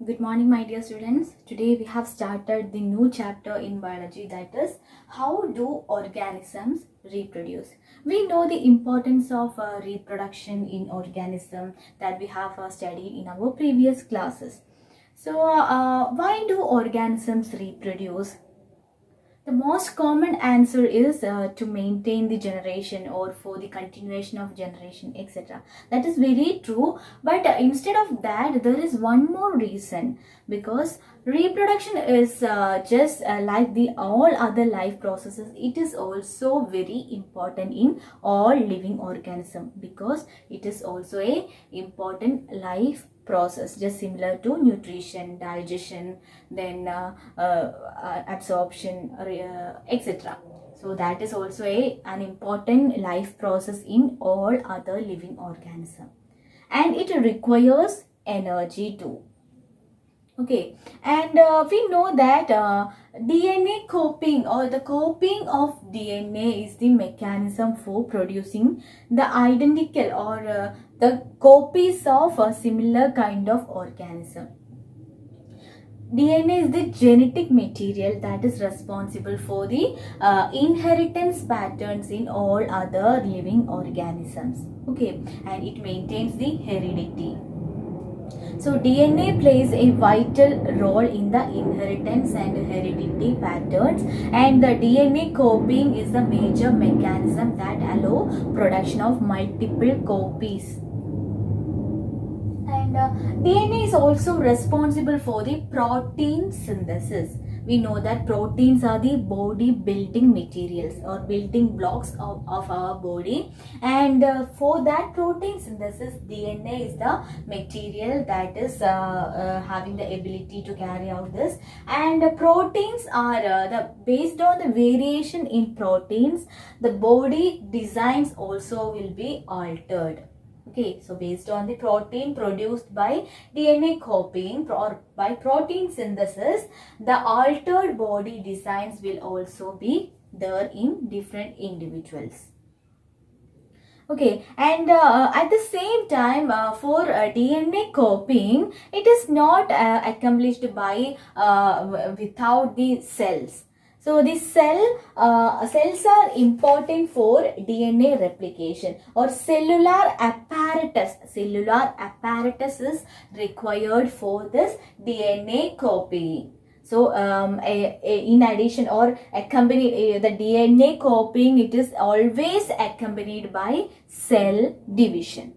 Good morning, my dear students. Today we have started the new chapter in biology, that is how do organisms reproduce. We know the importance of reproduction in organism that we have studied in our previous classes. So why do organisms reproduce? The most common answer is to maintain the generation or for the continuation of generation, etc. That is very true. But instead of that, there is one more reason, because reproduction is just like the all other life processes. It is also very important in all living organism, because it is also a important life process, just similar to nutrition, digestion, then absorption, etc. So that is also an important life process in all other living organisms, and it requires energy too. Okay, and we know that DNA coping, or the coping of DNA, is the mechanism for producing the identical or the copies of a similar kind of organism. DNA is the genetic material that is responsible for the inheritance patterns in all other living organisms. Okay, and it maintains the heredity. So DNA plays a vital role in the inheritance and heredity patterns, and the DNA copying is the major mechanism that allow production of multiple copies. And DNA is also responsible for the protein synthesis. We know that proteins are the body building materials or building blocks of our body, and for that protein synthesis, DNA is the material that is having the ability to carry out this. And proteins are based on the variation in proteins, the body designs also will be altered. Okay, so based on the protein produced by DNA copying or by protein synthesis, the altered body designs will also be there in different individuals. Okay, and at the same time, for DNA copying, it is not accomplished by without the cells. So the cells are important for DNA replication, or cellular apparatus. Cellular apparatus is required for this DNA copying. So in addition or accompany the DNA copying, it is always accompanied by cell division.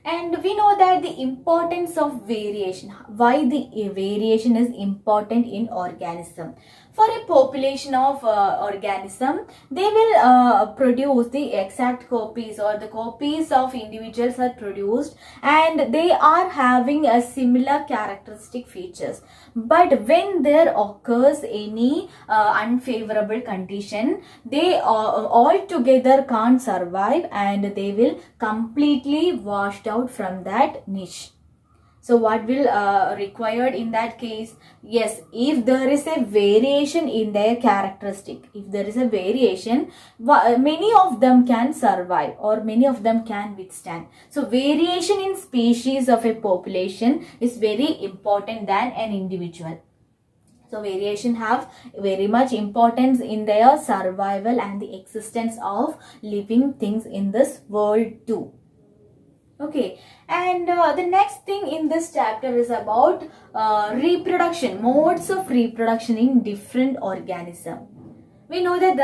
And we know that the importance of variation, why the variation is important in organism. For a population of organism, they will produce the exact copies, or the copies of individuals are produced, and they are having a similar characteristic features. But when there occurs any unfavorable condition, they all together can't survive, and they will completely washed out from that niche. So what will required in that case? Yes, if there is a variation in their characteristic, if there is a variation, many of them can survive, or many of them can withstand. So variation in species of a population is very important than an individual. So variation have very much importance in their survival and the existence of living things in this world too. Okay, and the next thing in this chapter is about reproduction, modes of reproduction in different organisms. We know that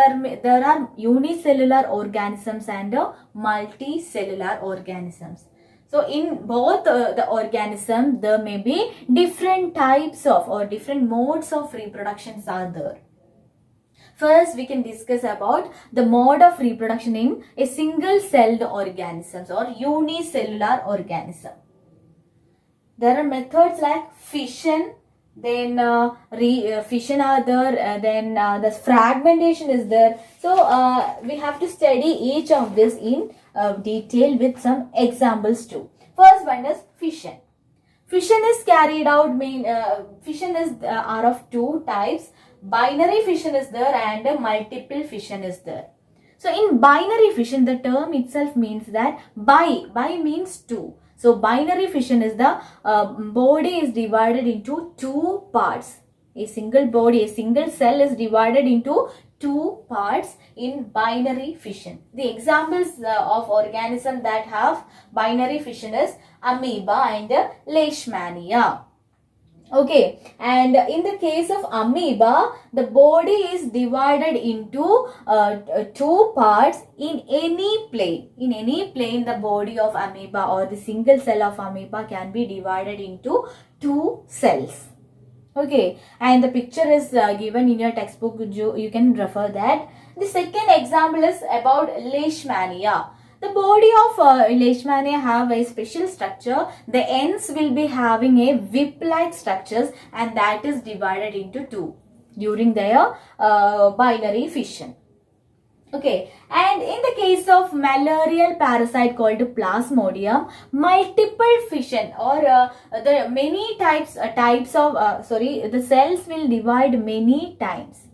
there are unicellular organisms and multicellular organisms. So in both the organism, there may be different types of or different modes of reproductions are there. First, we can discuss about the mode of reproduction in a single-celled organisms or unicellular organism. There are methods like fission, then fission are there, then the fragmentation is there. So we have to study each of this in detail with some examples too. First one is fission. Fission is carried out, fission is are of two types. Binary fission is there and multiple fission is there. So in binary fission, the term itself means that bi means two. So binary fission is the body is divided into two parts. A single body, a single cell is divided into two parts in binary fission. The examples of organisms that have binary fission is amoeba and leishmania. Okay, and in the case of amoeba, the body is divided into two parts in any plane. In any plane, the body of amoeba or the single cell of amoeba can be divided into two cells. Okay, and the picture is given in your textbook. You can refer that. The second example is about leishmania. The body of leishmania have a special structure. The ends will be having a whip-like structures, and that is divided into two during their binary fission. Okay, and in the case of malarial parasite called Plasmodium, multiple fission or the many types of the cells will divide many times.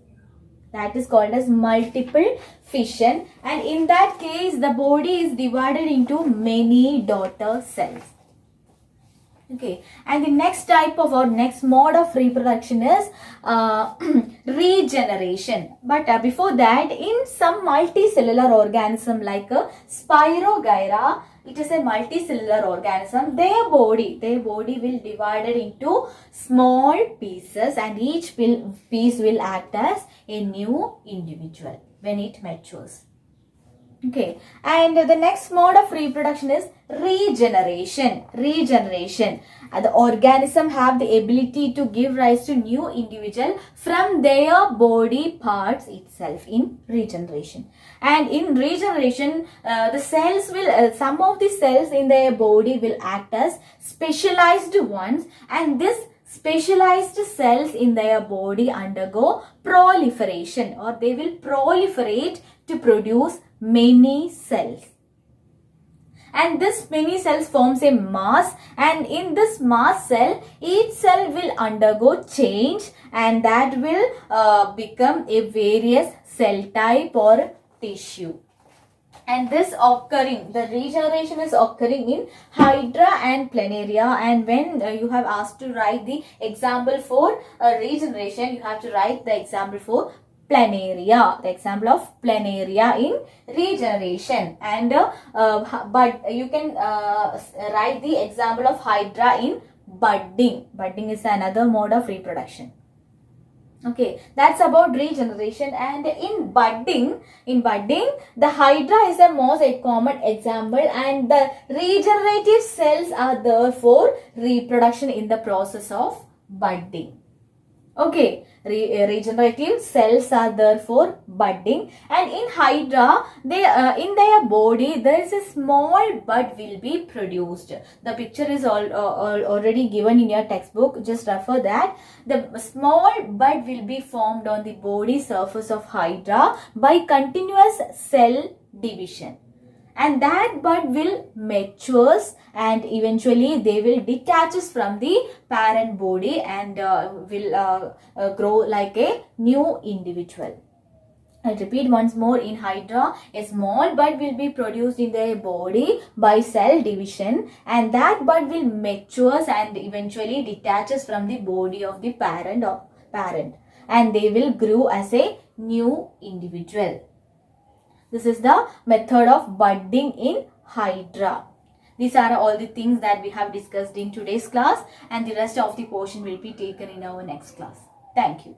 That is called as multiple fission, and in that case the body is divided into many daughter cells. Okay, and the next type of or next mode of reproduction is regeneration. But before that, in some multicellular organism like Spirogyra, it is a multicellular organism. Their body will divided into small pieces, and each piece will act as a new individual when it matures. Okay, and the next mode of reproduction is regeneration. The organism have the ability to give rise to new individual from their body parts itself in regeneration. And in regeneration, the cells will some of the cells in their body will act as specialized ones, and this specialized cells in their body undergo proliferation, or they will proliferate to produce many cells. And this many cells forms a mass, and in this mass cell, each cell will undergo change, and that will become a various cell type or tissue. And this occurring, the regeneration is occurring in Hydra and Planaria. And when you have asked to write the example for regeneration, you have to write the example for Planaria, the example of Planaria in regeneration. And but you can write the example of Hydra in budding. Budding is another mode of reproduction. Okay, that's about regeneration. And in budding, the Hydra is the most common example, and the regenerative cells are there for reproduction in the process of budding. Okay, regenerative cells are there for budding, and in Hydra, they in their body there is a small bud will be produced. The picture is already given in your textbook. Just refer that. The small bud will be formed on the body surface of Hydra by continuous cell division. And that bud will matures, and eventually they will detaches from the parent body and will grow like a new individual. I repeat once more, in Hydra, a small bud will be produced in their body by cell division, and that bud will matures and eventually detaches from the body of the parent and they will grow as a new individual. This is the method of budding in Hydra. These are all the things that we have discussed in today's class, and the rest of the portion will be taken in our next class. Thank you.